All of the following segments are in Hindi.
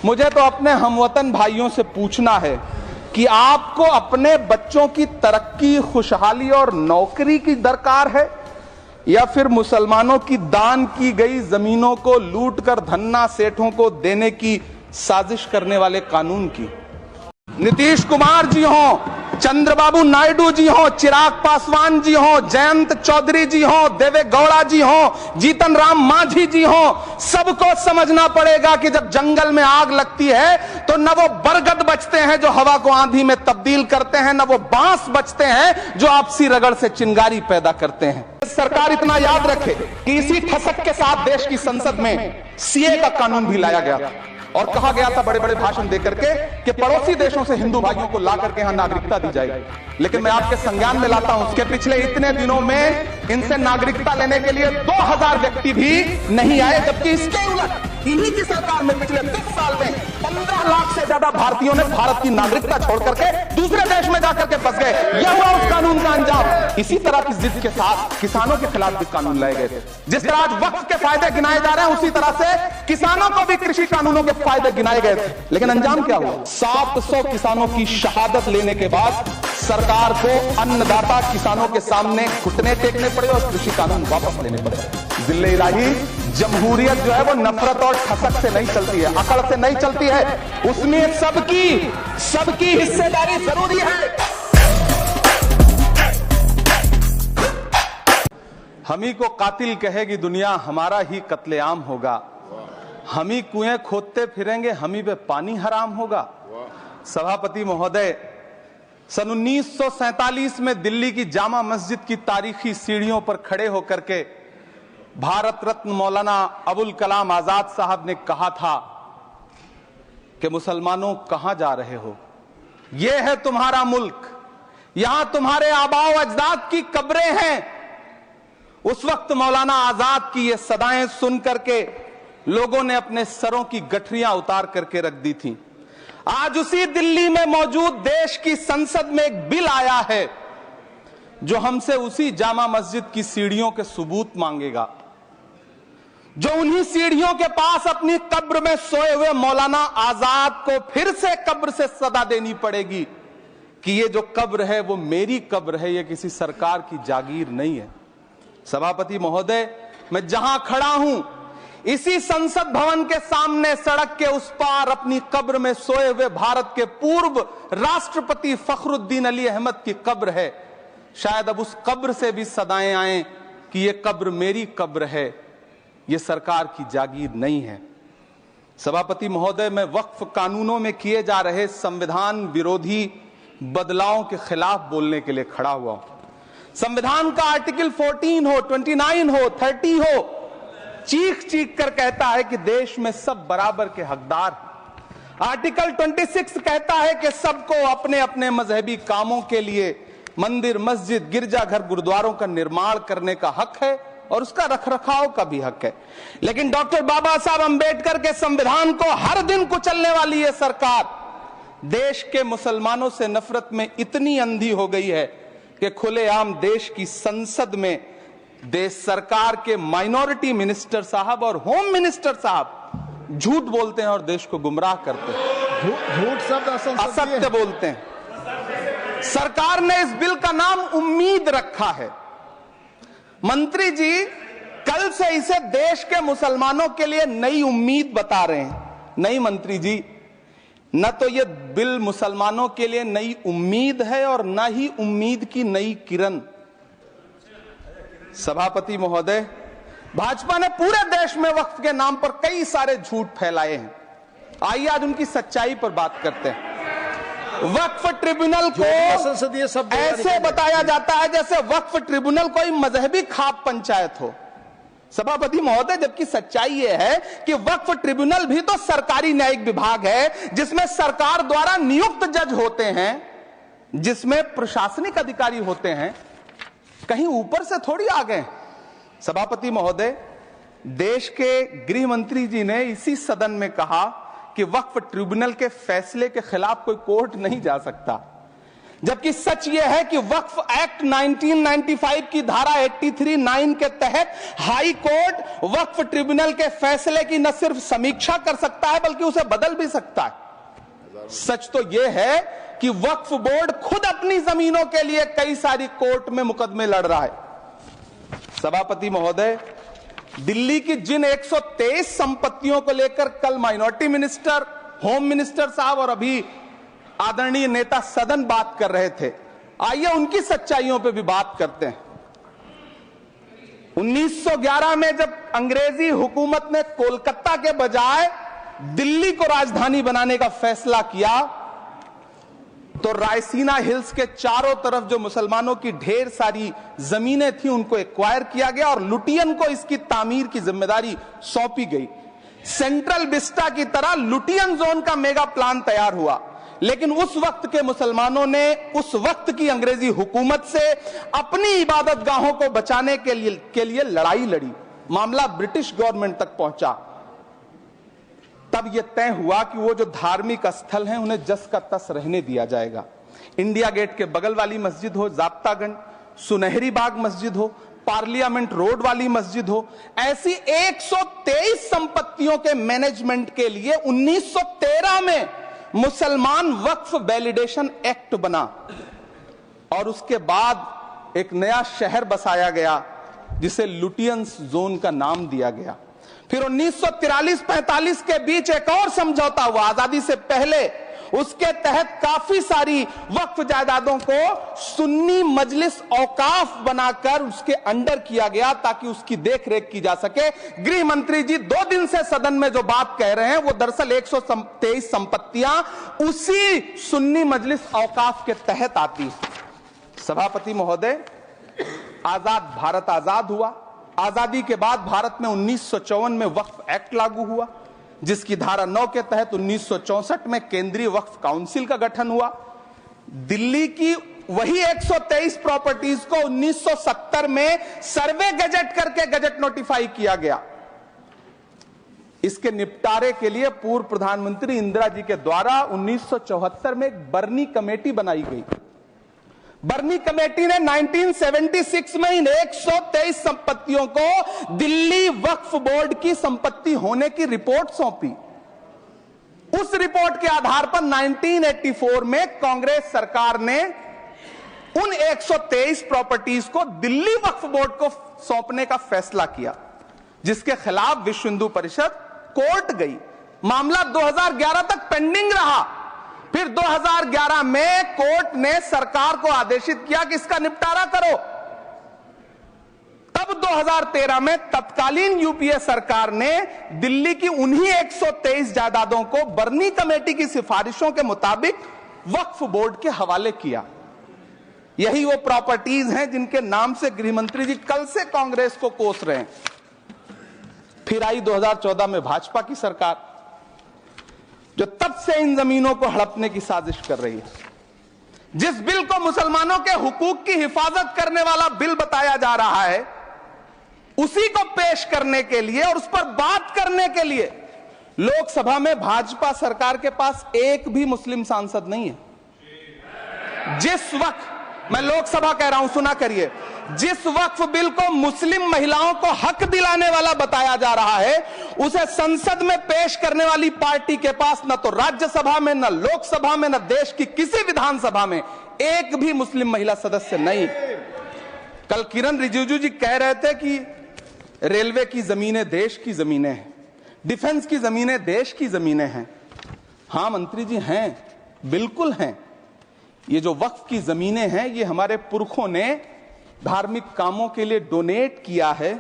मुझे तो अपने हमवतन भाइयों से पूछना है कि आपको अपने बच्चों की तरक्की, खुशहाली और नौकरी की दरकार है या फिर मुसलमानों की दान की गई जमीनों को लूटकर धन्ना सेठों को देने की साजिश करने वाले कानून की? नीतीश कुमार जी हो, चंद्रबाबू नायडू जी हो, चिराग पासवान जी हो, जयंत चौधरी जी हो, देवे गौड़ा जी हो, जीतन राम मांझी जी हो, सबको समझना पड़ेगा कि जब जंगल में आग लगती है तो न वो बरगद बचते हैं जो हवा को आंधी में तब्दील करते हैं, न वो बांस बचते हैं जो आपसी रगड़ से चिंगारी पैदा करते हैं। सरकार इतना याद रखे कि इसी ठसक के साथ देश की संसद में सीए का कानून भी लाया गया था और कहा गया था बड़े बड़े भाषण देकर के कि पड़ोसी देशों से हिंदू भाइयों को ला करके यहां नागरिकता दी जाएगी। लेकिन मैं आपके संज्ञान में लाता हूं, उसके पिछले इतने दिनों में इनसे नागरिकता लेने के लिए 2000 व्यक्ति भी नहीं आए, जबकि इसके उलट इन्हीं की सरकार में पिछले 10 साल में 15 लाख से ज्यादा भारतीयों ने भारत की नागरिकता छोड़ करके दूसरे देश में जाकर के फंस गए। यह हुआ उस कानून का अंजाम। इसी तरह की जिद के साथ किसानों के खिलाफ भी कानून लाए गए थे। जिस तरह आज वक्फ के फायदे गिनाए जा रहे हैं, उसी तरह से किसानों को भी कृषि कानूनों के फायदे गिनाए गए थे। लेकिन अंजाम क्या हुआ? 700 किसानों की शहादत लेने के बाद सरकार को अन्नदाता किसानों के सामने घुटने टेकने पड़े और कृषि कानून वापस लेने पड़े। जिल्ले इलाही, जमहूरियत जो है वो नफरत और ठसक से नहीं चलती है, अकड़ से नहीं चलती है, उसमें सबकी हिस्सेदारी जरूरी है। हम ही को कातिल कहेगी दुनिया, हमारा ही कत्लेआम होगा। हम ही कुएं खोदते फिरेंगे, हम ही पे पानी हराम होगा। सभापति महोदय, सन 1947 में दिल्ली की जामा मस्जिद की तारीखी सीढ़ियों पर खड़े होकर के भारत रत्न मौलाना अबुल कलाम आजाद साहब ने कहा था कि मुसलमानों कहां जा रहे हो, यह है तुम्हारा मुल्क, यहां तुम्हारे आबाओ अजदाद की कब्रें हैं। उस वक्त मौलाना आजाद की ये सदाएं सुन करके लोगों ने अपने सरों की गठरियां उतार करके रख दी थी। आज उसी दिल्ली में मौजूद देश की संसद में एक बिल आया है जो हमसे उसी जामा मस्जिद की सीढ़ियों के सबूत मांगेगा, जो उन्हीं सीढ़ियों के पास अपनी कब्र में सोए हुए मौलाना आजाद को फिर से कब्र से सदा देनी पड़ेगी कि ये जो कब्र है वो मेरी कब्र है, ये किसी सरकार की जागीर नहीं है। सभापति महोदय, मैं जहां खड़ा हूं इसी संसद भवन के सामने सड़क के उस पार अपनी कब्र में सोए हुए भारत के पूर्व राष्ट्रपति फखरुद्दीन अली अहमद की कब्र है। शायद अब उस कब्र से भी सदाएं आए कि ये कब्र मेरी कब्र है, ये सरकार की जागीर नहीं है। सभापति महोदय, मैं वक्फ कानूनों में किए जा रहे संविधान विरोधी बदलावों के खिलाफ बोलने के लिए खड़ा हुआ हूं। संविधान का आर्टिकल 14 हो, 29 हो, 30 हो, चीख चीख कर कहता है कि देश में सब बराबर के हकदार हैं। आर्टिकल 26 कहता है कि सबको अपने अपने मजहबी कामों के लिए मंदिर, मस्जिद, गिरजाघर, गुरुद्वारों का निर्माण करने का हक है और उसका रखरखाव का भी हक है। लेकिन डॉक्टर बाबा साहब अंबेडकर के संविधान को हर दिन कुचलने वाली ये सरकार देश के मुसलमानों से नफरत में इतनी अंधी हो गई है कि खुलेआम देश की संसद में देश सरकार के माइनॉरिटी मिनिस्टर साहब और होम मिनिस्टर साहब झूठ बोलते हैं और देश को गुमराह करते हैं। झूठ शब्द असत्य बोलते हैं। सरकार ने इस बिल का नाम उम्मीद रखा है। मंत्री जी कल से इसे देश के मुसलमानों के लिए नई उम्मीद बता रहे हैं। नहीं मंत्री जी, न तो यह बिल मुसलमानों के लिए नई उम्मीद है और न ही उम्मीद की नई किरण। सभापति महोदय, भाजपा ने पूरे देश में वक्फ के नाम पर कई सारे झूठ फैलाए हैं। आइए आज उनकी सच्चाई पर बात करते हैं। वक्फ ट्रिब्यूनल को ऐसे बताया जाता है जैसे वक्फ ट्रिब्यूनल कोई मजहबी खाप पंचायत हो। सभापति महोदय, जबकि सच्चाई यह है कि वक्फ ट्रिब्यूनल भी तो सरकारी न्यायिक विभाग है जिसमें सरकार द्वारा नियुक्त जज होते हैं, जिसमें प्रशासनिक अधिकारी होते हैं, कहीं ऊपर से थोड़ी आ गए। सभापति महोदय, देश के गृह मंत्री जी ने इसी सदन में कहा कि वक्फ ट्रिब्यूनल के फैसले के खिलाफ कोई कोर्ट नहीं जा सकता। जबकि सच यह है कि वक्फ एक्ट 1995 की धारा 83(9) के तहत हाई कोर्ट वक्फ ट्रिब्यूनल के फैसले की न सिर्फ समीक्षा कर सकता है बल्कि उसे बदल भी सकता है। सच तो यह है कि वक्फ बोर्ड खुद अपनी जमीनों के लिए कई सारी कोर्ट में मुकदमे लड़ रहा है। सभापति महोदय, दिल्ली की जिन 123 संपत्तियों को लेकर कल माइनॉरिटी मिनिस्टर, होम मिनिस्टर साहब और अभी आदरणीय नेता सदन बात कर रहे थे, आइए उनकी सच्चाइयों पे भी बात करते हैं। 1911 में जब अंग्रेजी हुकूमत ने कोलकाता के बजाय दिल्ली को राजधानी बनाने का फैसला किया तो रायसीना हिल्स के चारों तरफ जो मुसलमानों की ढेर सारी जमीनें थी उनको एक्वायर किया गया और लुटियन को इसकी तामीर की जिम्मेदारी सौंपी गई। सेंट्रल विस्टा की तरह लुटियन जोन का मेगा प्लान तैयार हुआ, लेकिन उस वक्त के मुसलमानों ने उस वक्त की अंग्रेजी हुकूमत से अपनी इबादत गाहों को बचाने के लिए लड़ाई लड़ी। मामला ब्रिटिश गवर्नमेंट तक पहुंचा। तब यह तय हुआ कि वो जो धार्मिक स्थल हैं उन्हें जस का तस रहने दिया जाएगा। इंडिया गेट के बगल वाली मस्जिद हो, जाब्तागंज, सुनहरी बाग मस्जिद हो, पार्लियामेंट रोड वाली मस्जिद हो, ऐसी 123 संपत्तियों के मैनेजमेंट के लिए 1913 में मुसलमान वक्फ वैलिडेशन एक्ट बना और उसके बाद एक नया शहर बसाया गया जिसे लुटियंस जोन का नाम दिया गया। फिर 1943-45 के बीच एक और समझौता हुआ आजादी से पहले, उसके तहत काफी सारी वक्फ जायदादों को सुन्नी मजलिस औकाफ बनाकर उसके अंडर किया गया ताकि उसकी देखरेख की जा सके। गृह मंत्री जी 2 दिन से सदन में जो बात कह रहे हैं वो दरअसल 123 संपत्तियां उसी सुन्नी मजलिस औकाफ के तहत आती। सभापति महोदय, आजाद भारत आजाद हुआ। आजादी के बाद भारत में 1954 में वक्फ एक्ट लागू हुआ, जिसकी धारा 9 के तहत 1964 में केंद्रीय वक्फ काउंसिल का गठन हुआ। दिल्ली की वही 123 प्रॉपर्टीज को 1970 में सर्वे गजट करके गजट नोटिफाई किया गया। इसके निपटारे के लिए पूर्व प्रधानमंत्री इंदिरा जी के द्वारा 1974 में एक बर्नी कमेटी बनाई गई। बर्नी कमेटी ने 1976 में इन 123 संपत्तियों को दिल्ली वक्फ बोर्ड की संपत्ति होने की रिपोर्ट सौंपी। उस रिपोर्ट के आधार पर 1984 में कांग्रेस सरकार ने उन 123 प्रॉपर्टीज को दिल्ली वक्फ बोर्ड को सौंपने का फैसला किया, जिसके खिलाफ विश्व हिंदू परिषद कोर्ट गई। मामला 2011 तक पेंडिंग रहा। फिर 2011 में कोर्ट ने सरकार को आदेशित किया कि इसका निपटारा करो। तब 2013 में तत्कालीन यूपीए सरकार ने दिल्ली की उन्हीं 123 जायदादों को बर्नी कमेटी की सिफारिशों के मुताबिक वक्फ बोर्ड के हवाले किया। यही वो प्रॉपर्टीज हैं जिनके नाम से गृह मंत्री जी कल से कांग्रेस को कोस रहे हैं। फिर आई 2014 में भाजपा की सरकार, जो तब से इन जमीनों को हड़पने की साजिश कर रही है। जिस बिल को मुसलमानों के हुकूक की हिफाजत करने वाला बिल बताया जा रहा है, उसी को पेश करने के लिए और उस पर बात करने के लिए लोकसभा में भाजपा सरकार के पास एक भी मुस्लिम सांसद नहीं है। जिस वक्त, मैं लोकसभा कह रहा हूं, सुना करिए, जिस वक्फ बिल को मुस्लिम महिलाओं को हक दिलाने वाला बताया जा रहा है, उसे संसद में पेश करने वाली पार्टी के पास न तो राज्यसभा में, न लोकसभा में, न देश की किसी विधानसभा में एक भी मुस्लिम महिला सदस्य नहीं। कल किरण रिजिजू जी कह रहे थे कि रेलवे की जमीनें देश की जमीनें हैं, डिफेंस की जमीनें देश की जमीनें हैं। हां मंत्री जी, हैं, बिल्कुल हैं। ये जो वक्फ की जमीनें हैं, ये हमारे पुरखों ने धार्मिक कामों के लिए डोनेट किया है,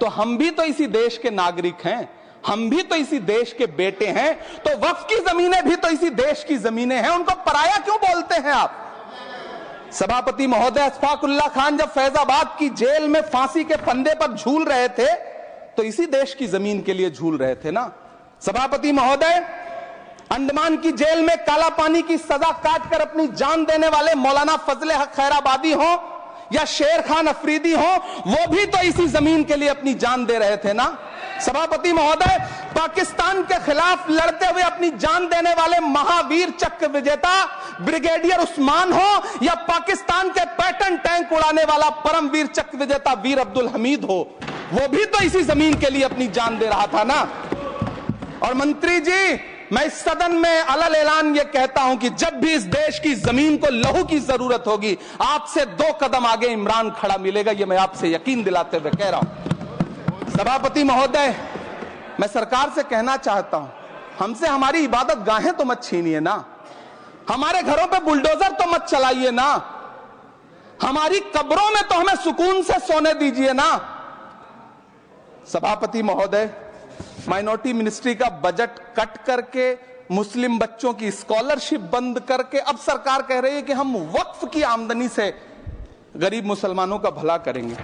तो हम भी तो इसी देश के नागरिक हैं, हम भी तो इसी देश के बेटे हैं, तो वक्फ की जमीनें भी तो इसी देश की जमीनें हैं। उनको पराया क्यों बोलते हैं आप? सभापति महोदय, अशफाकुल्लाह खान जब फैजाबाद की जेल में फांसी के फंदे पर झूल रहे थे तो इसी देश की जमीन के लिए झूल रहे थे ना। सभापति महोदय, अंडमान की जेल में काला पानी की सजा काटकर अपनी जान देने वाले मौलाना फजले हक खैराबादी हो या शेर खान अफरीदी हो, वो भी तो इसी जमीन के लिए अपनी जान दे रहे थे ना। सभापति महोदय, पाकिस्तान के खिलाफ लड़ते हुए अपनी जान देने वाले महावीर चक्र विजेता ब्रिगेडियर उस्मान हो या पाकिस्तान के पैटर्न टैंक उड़ाने वाला परमवीर चक्र विजेता वीर अब्दुल हमीद हो, वो भी तो इसी जमीन के लिए अपनी जान दे रहा था ना। और मंत्री जी, मैं इस सदन में अलग ऐलान ये कहता हूं कि जब भी इस देश की जमीन को लहू की जरूरत होगी, आपसे 2 कदम आगे इमरान खड़ा मिलेगा, ये मैं आपसे यकीन दिलाते हुए कह रहा हूं। सभापति महोदय, मैं सरकार से कहना चाहता हूं, हमसे हमारी इबादत गाहें तो मत छीनिए ना, हमारे घरों पे बुलडोजर तो मत चलाइए ना, हमारी कब्रों में तो हमें सुकून से सोने दीजिए ना। सभापति महोदय, माइनॉरिटी मिनिस्ट्री का बजट कट करके, मुस्लिम बच्चों की स्कॉलरशिप बंद करके अब सरकार कह रही है कि हम वक्फ की आमदनी से गरीब मुसलमानों का भला करेंगे।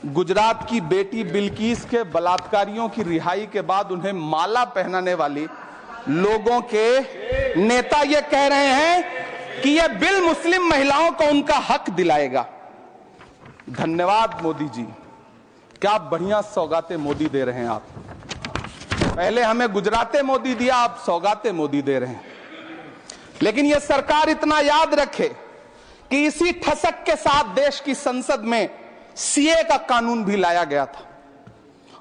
गुजरात की बेटी बिल्किस के बलात्कारियों की रिहाई के बाद उन्हें माला पहनाने वाली लोगों के नेता ये कह रहे हैं कि यह बिल मुस्लिम महिलाओं को उनका हक दिलाएगा। धन्यवाद मोदी जी, क्या बढ़िया सौगातें मोदी दे रहे हैं आप। पहले हमें गुजराते मोदी दिया, आप सौगातें मोदी दे रहे हैं। लेकिन यह सरकार इतना याद रखे कि इसी ठसक के साथ देश की संसद में सीए का कानून भी लाया गया था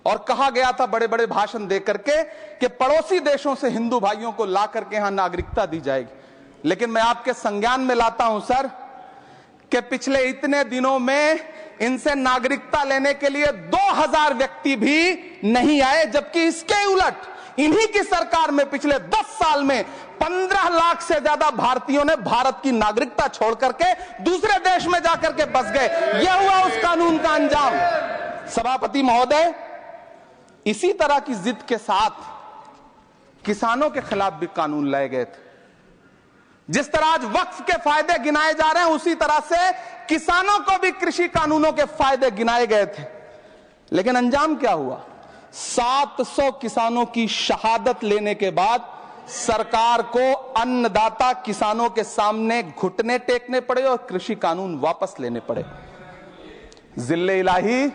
और कहा गया था बड़े बड़े भाषण देकर के कि पड़ोसी देशों से हिंदू भाइयों को ला करके यहां नागरिकता दी जाएगी। लेकिन मैं आपके संज्ञान में लाता हूं सर कि पिछले इतने दिनों में इनसे नागरिकता लेने के लिए 2000 व्यक्ति भी नहीं आए, जबकि इसके उलट इन्हीं की सरकार में पिछले 10 साल में 15 लाख से ज्यादा भारतीयों ने भारत की नागरिकता छोड़ करके दूसरे देश में जाकर के बस गए। यह हुआ उस कानून का अंजाम। सभापति महोदय, इसी तरह की जिद के साथ किसानों के खिलाफ भी कानून लाए गए थे। जिस तरह आज वक्फ के फायदे गिनाए जा रहे हैं, उसी तरह से किसानों को भी कृषि कानूनों के फायदे गिनाए गए थे। लेकिन अंजाम क्या हुआ? 700 किसानों की शहादत लेने के बाद सरकार को अन्नदाता किसानों के सामने घुटने टेकने पड़े और कृषि कानून वापस लेने पड़े। जिल्ले इलाही,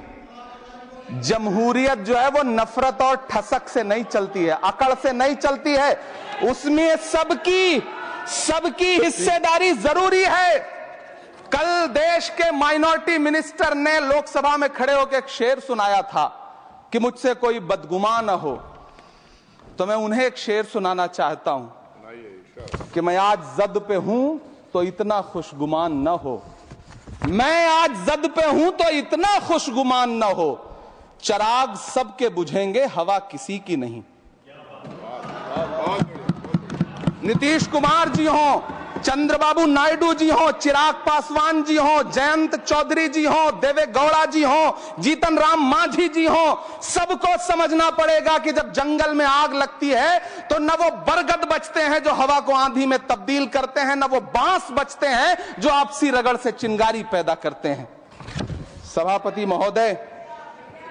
जमहूरियत जो है वो नफरत और ठसक से नहीं चलती है, अकड़ से नहीं चलती है, उसमें सबकी हिस्सेदारी जरूरी है। कल देश के माइनॉरिटी मिनिस्टर ने लोकसभा में खड़े होकर एक शेर सुनाया था कि मुझसे कोई बदगुमान न हो, तो मैं उन्हें एक शेर सुनाना चाहता हूं कि मैं आज जद पे हूं तो इतना खुशगुमान न हो, मैं आज जद पे हूं तो इतना खुशगुमान न हो, चराग सबके बुझेंगे हवा किसी की नहीं। नीतीश कुमार जी हो, चंद्रबाबू नायडू जी हो, चिराग पासवान जी हो, जयंत चौधरी जी हो, देवे गौड़ा जी हो, जीतन राम मांझी जी हो, सबको समझना पड़ेगा कि जब जंगल में आग लगती है तो न वो बरगद बचते हैं जो हवा को आंधी में तब्दील करते हैं, न वो बांस बचते हैं जो आपसी रगड़ से चिंगारी पैदा करते हैं। सभापति महोदय,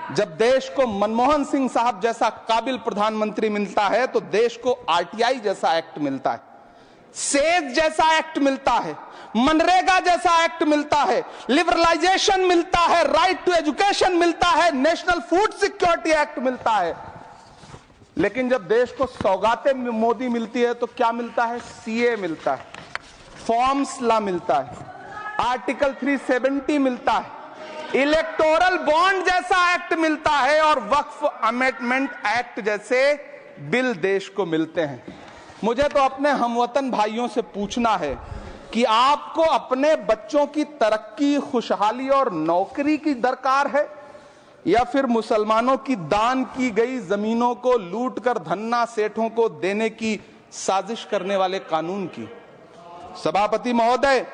जब देश को मनमोहन सिंह साहब जैसा काबिल प्रधानमंत्री मिलता है तो देश को आरटीआई जैसा एक्ट मिलता है, सेज जैसा एक्ट मिलता है, मनरेगा जैसा एक्ट मिलता है, लिबरलाइजेशन मिलता है, राइट टू एजुकेशन मिलता है, नेशनल फूड सिक्योरिटी एक्ट मिलता है। लेकिन जब देश को सौगातें मोदी मिलती है तो क्या मिलता है? सीए मिलता है, फॉर्म्स लॉ मिलता है, आर्टिकल 370 मिलता है, इलेक्टोरल बॉन्ड जैसा एक्ट मिलता है और वक्फ अमेंडमेंट एक्ट जैसे बिल देश को मिलते हैं। मुझे तो अपने हमवतन भाइयों से पूछना है कि आपको अपने बच्चों की तरक्की, खुशहाली और नौकरी की दरकार है या फिर मुसलमानों की दान की गई जमीनों को लूट कर धन्ना सेठों को देने की साजिश करने वाले कानून की? सभापति महोदय,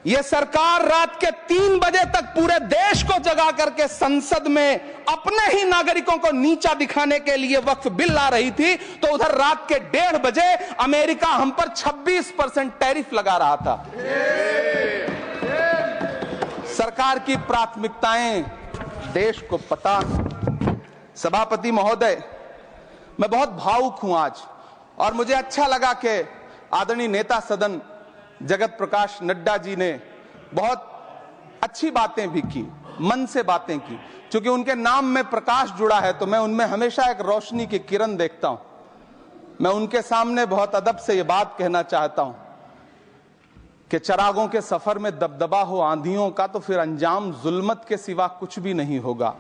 यह सरकार रात के 3 बजे तक पूरे देश को जगा करके संसद में अपने ही नागरिकों को नीचा दिखाने के लिए वक्फ बिल ला रही थी, तो उधर रात के 1:30 बजे अमेरिका हम पर 26% टैरिफ लगा रहा था। सरकार की प्राथमिकताएं देश को पता। सभापति महोदय, मैं बहुत भावुक हूं आज, और मुझे अच्छा लगा कि आदरणीय नेता सदन जगत प्रकाश नड्डा जी ने बहुत अच्छी बातें भी की। मन से बातें की। क्योंकि उनके नाम में प्रकाश जुड़ा है तो मैं उनमें हमेशा एक रोशनी की किरण देखता हूं। मैं उनके सामने बहुत अदब से ये बात कहना चाहता हूं कि चिरागों के सफर में दबदबा हो आंधियों का तो फिर अंजाम जुल्मत के सिवा कुछ भी नहीं होगा।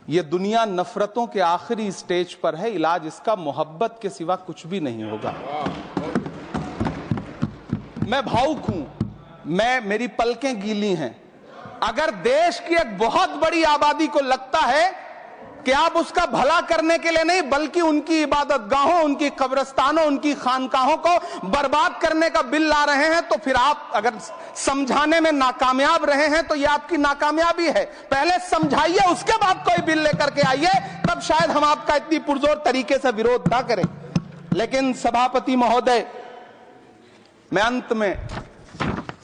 ये दुनिया नफरतों के आखिरी स्टेज पर है, इलाज इसका मोहब्बत के सिवा कुछ भी नहीं होगा। मैं भावुक हूं, मेरी पलकें गीली हैं। अगर देश की एक बहुत बड़ी आबादी को लगता है कि आप उसका भला करने के लिए नहीं बल्कि उनकी इबादतगाहों, उनकी कब्रिस्तानों, उनकी खानकाहों को बर्बाद करने का बिल ला रहे हैं, तो फिर आप अगर समझाने में नाकामयाब रहे हैं तो यह आपकी नाकामयाबी है। पहले समझाइए, उसके बाद कोई बिल लेकर के आइए, तब शायद हम आपका इतनी पुरजोर तरीके से विरोध ना करें। लेकिन सभापति महोदय, मैं अंत में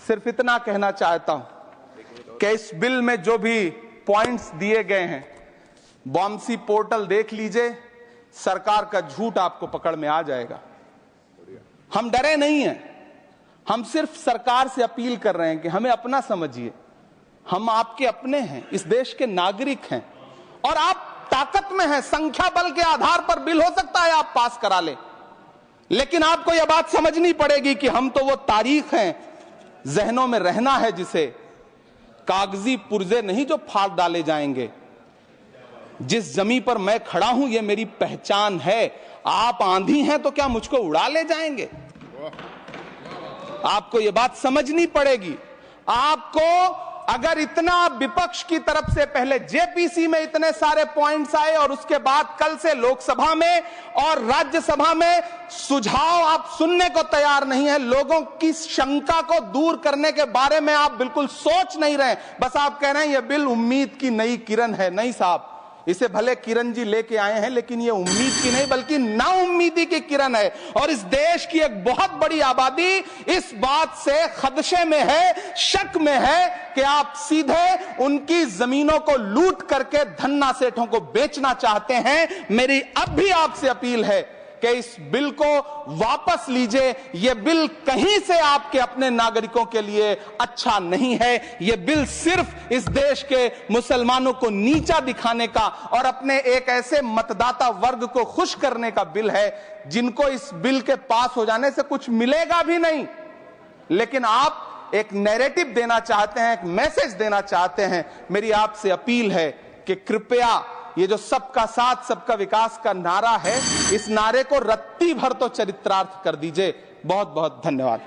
सिर्फ इतना कहना चाहता हूं कि इस बिल में जो भी पॉइंट्स दिए गए हैं, बॉम्सी पोर्टल देख लीजिए, सरकार का झूठ आपको पकड़ में आ जाएगा। हम डरे नहीं हैं, हम सिर्फ सरकार से अपील कर रहे हैं कि हमें अपना समझिए। हम आपके अपने हैं, इस देश के नागरिक हैं और आप ताकत में हैं। संख्या बल के आधार पर बिल हो सकता है आप पास करा लें, लेकिन आपको यह बात समझनी पड़ेगी कि हम तो वो तारीख हैं, जहनों में रहना है जिसे, कागजी पुर्जे नहीं जो फाड़ डाले जाएंगे। जिस जमीन पर मैं खड़ा हूं ये मेरी पहचान है। आप आंधी हैं तो क्या मुझको उड़ा ले जाएंगे? आपको यह बात समझनी पड़ेगी। आपको अगर इतना विपक्ष की तरफ से पहले जेपीसी में इतने सारे पॉइंट्स आए और उसके बाद कल से लोकसभा में और राज्यसभा में सुझाव आप सुनने को तैयार नहीं है, लोगों की शंका को दूर करने के बारे में आप बिल्कुल सोच नहीं रहे, बस आप कह रहे हैं यह बिल उम्मीद की नई किरण है। नहीं साहब, इसे भले किरण जी लेके आए हैं लेकिन ये उम्मीद की नहीं बल्कि नाउम्मीदी की किरण है। और इस देश की एक बहुत बड़ी आबादी इस बात से खदशे में है, शक में है कि आप सीधे उनकी जमीनों को लूट करके धन्ना सेठों को बेचना चाहते हैं। मेरी अब भी आपसे अपील है कि इस बिल को वापस लीजिए। यह बिल कहीं से आपके अपने नागरिकों के लिए अच्छा नहीं है। यह बिल सिर्फ इस देश के मुसलमानों को नीचा दिखाने का और अपने एक ऐसे मतदाता वर्ग को खुश करने का बिल है जिनको इस बिल के पास हो जाने से कुछ मिलेगा भी नहीं। लेकिन आप एक नैरेटिव देना चाहते हैं, एक मैसेज देना चाहते हैं। मेरी आपसे अपील है कि कृपया ये जो सबका साथ सबका विकास का नारा है, इस नारे को रत्ती भर तो चरित्रार्थ कर दीजिए। बहुत बहुत धन्यवाद।